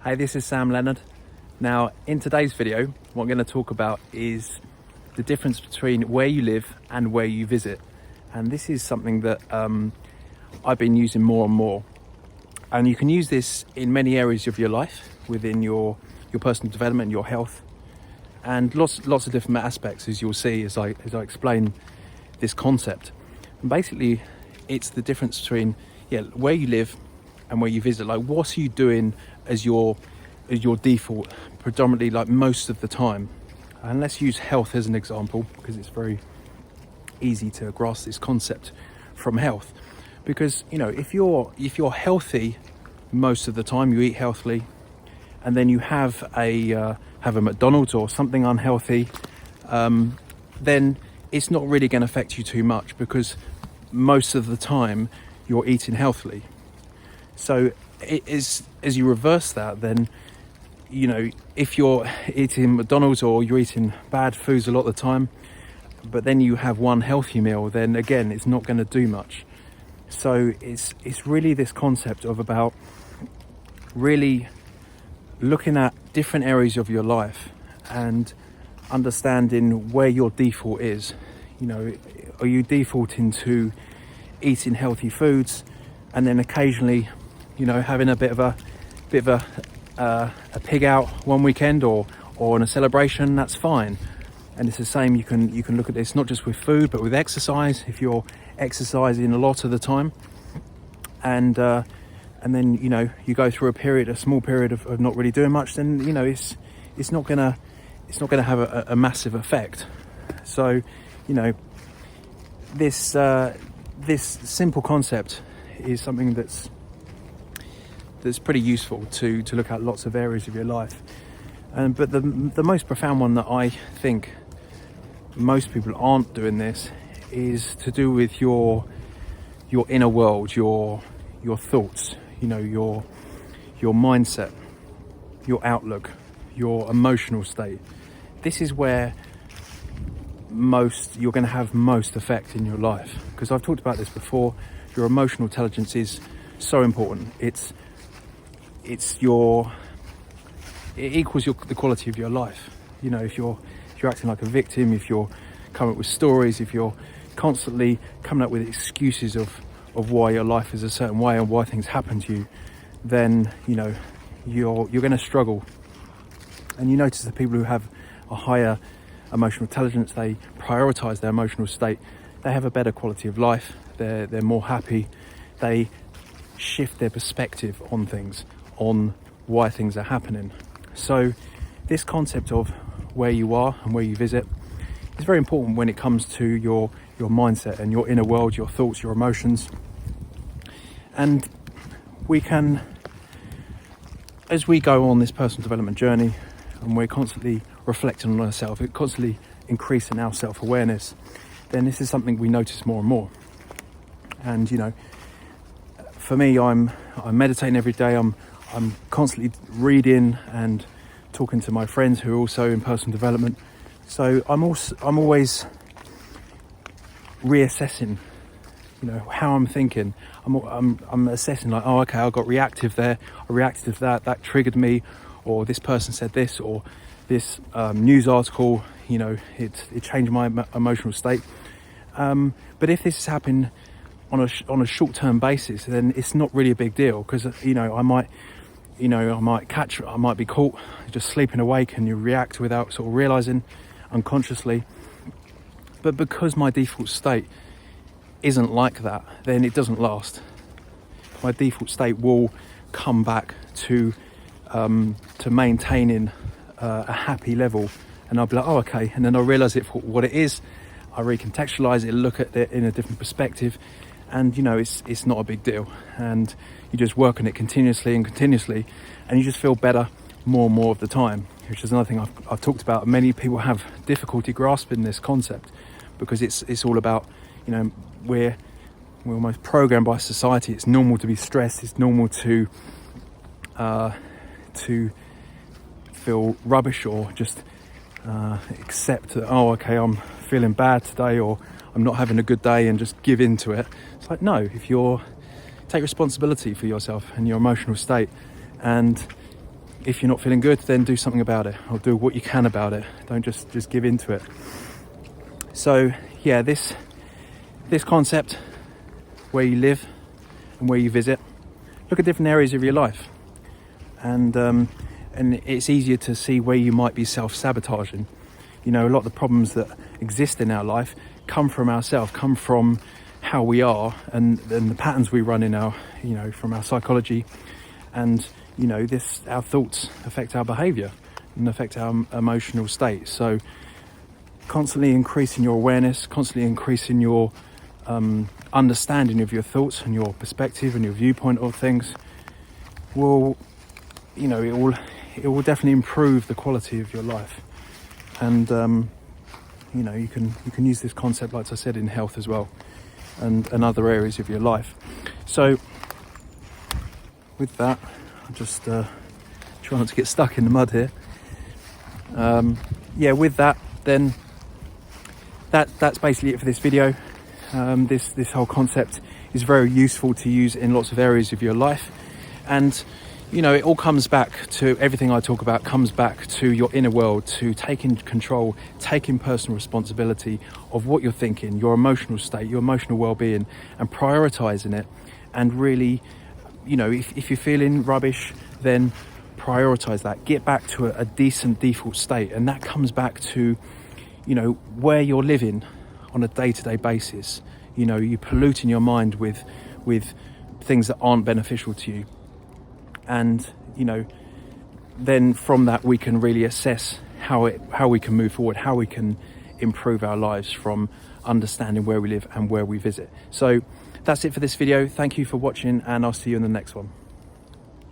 Hey, this is Leonard. Now, in today's video, what I'm going to talk about is the difference between where you live and where you visit. And this is something that I've been using more and more. And you can use this in many areas of your life, within your personal development, your health, and lots of different aspects, as you'll see as I explain this concept. And basically, it's the difference between where you live and where you visit. Like, what are you doing as your default, predominantly, like most of the time? And let's use health as an example, because it's very easy to grasp this concept from health. Because if you're healthy most of the time, you eat healthily, and then you have a McDonald's or something unhealthy, then it's not really going to affect you too much, because most of the time you're eating healthily. So as you reverse that, then if you're eating McDonald's or you're eating bad foods a lot of the time, but then you have one healthy meal, then again it's not going to do much. So it's really this concept of about really looking at different areas of your life and understanding where your default is. Are you defaulting to eating healthy foods, and then occasionally having a bit of a pig out one weekend or on a celebration? That's fine. And it's the same, you can look at this not just with food but with exercise. If you're exercising a lot of the time, and then you go through a small period of not really doing much, then it's not gonna have a massive effect. So this simple concept is something that's pretty useful to look at lots of areas of your life. But the most profound one that I think most people aren't doing this is to do with your inner world, your thoughts, your mindset, your outlook, your emotional state. This is where you're going to have most effect in your life, because I've talked about this before. Your emotional intelligence is so important. It equals the quality of your life. If you're acting like a victim, if you're coming up with stories, if you're constantly coming up with excuses of why your life is a certain way and why things happen to you, then you're going to struggle. And you notice that people who have a higher emotional intelligence, they prioritize their emotional state, they have a better quality of life, they're more happy, they shift their perspective on things, on why things are happening. So this concept of where you are and where you visit is very important when it comes to your mindset and your inner world, your thoughts, your emotions. And we can, as we go on this personal development journey, and we're constantly reflecting on ourselves, constantly increasing our self-awareness, then this is something we notice more and more. And for me, I'm meditating every day. I'm constantly reading and talking to my friends who are also in personal development. So I'm always reassessing, how I'm thinking. I'm assessing, like, oh, okay, I got reactive there. I reacted to that triggered me, or this person said this, or this news article, it changed my emotional state. But if this is happening on a short-term basis, then it's not really a big deal, because I might be caught just sleeping awake, and you react without sort of realizing, unconsciously. But because my default state isn't like that, then it doesn't last. My default state will come back to maintaining a happy level, and I'll be like, oh, okay, and then I'll realize it for what it is. I recontextualize it, look at it in a different perspective, and it's not a big deal. And you just work on it continuously, and you just feel better more and more of the time, which is another thing I've talked about. Many people have difficulty grasping this concept, because it's all about, we're almost programmed by society. It's normal to be stressed. It's normal to feel rubbish, or just accept that, oh, okay, I'm feeling bad today, or I'm not having a good day, and just give in to it. It's like, no, if take responsibility for yourself and your emotional state, and if you're not feeling good, then do something about it, or do what you can about it. Don't just give in to it. So yeah, this concept, where you live and where you visit, look at different areas of your life, and it's easier to see where you might be self-sabotaging. You know, a lot of the problems that exist in our life come from ourselves, come from how we are, and the patterns we run in our, you know, from our psychology, and you know, our thoughts affect our behavior and affect our emotional state. So constantly increasing your awareness, constantly increasing your understanding of your thoughts and your perspective and your viewpoint of things will, you know, it will definitely improve the quality of your life. And you know, you can use this concept, like I said, in health as well, and other areas of your life. So with that, I'm just trying not to get stuck in the mud here. Yeah, with that, then that's basically it for this video. This whole concept is very useful to use in lots of areas of your life, and you know, it all comes back to everything I talk about, comes back to your inner world, to taking control, taking personal responsibility of what you're thinking, your emotional state, your emotional well-being, and prioritizing it. And really, you know, if you're feeling rubbish, then prioritize that. Get back to a decent default state, and that comes back to, you know, where you're living on a day-to-day basis. You know, you're polluting your mind with things that aren't beneficial to you. And you know, then from that we can really assess how we can move forward, how we can improve our lives from understanding where we live and where we visit. So that's it for this video. Thank you for watching, and I'll see you in the next one.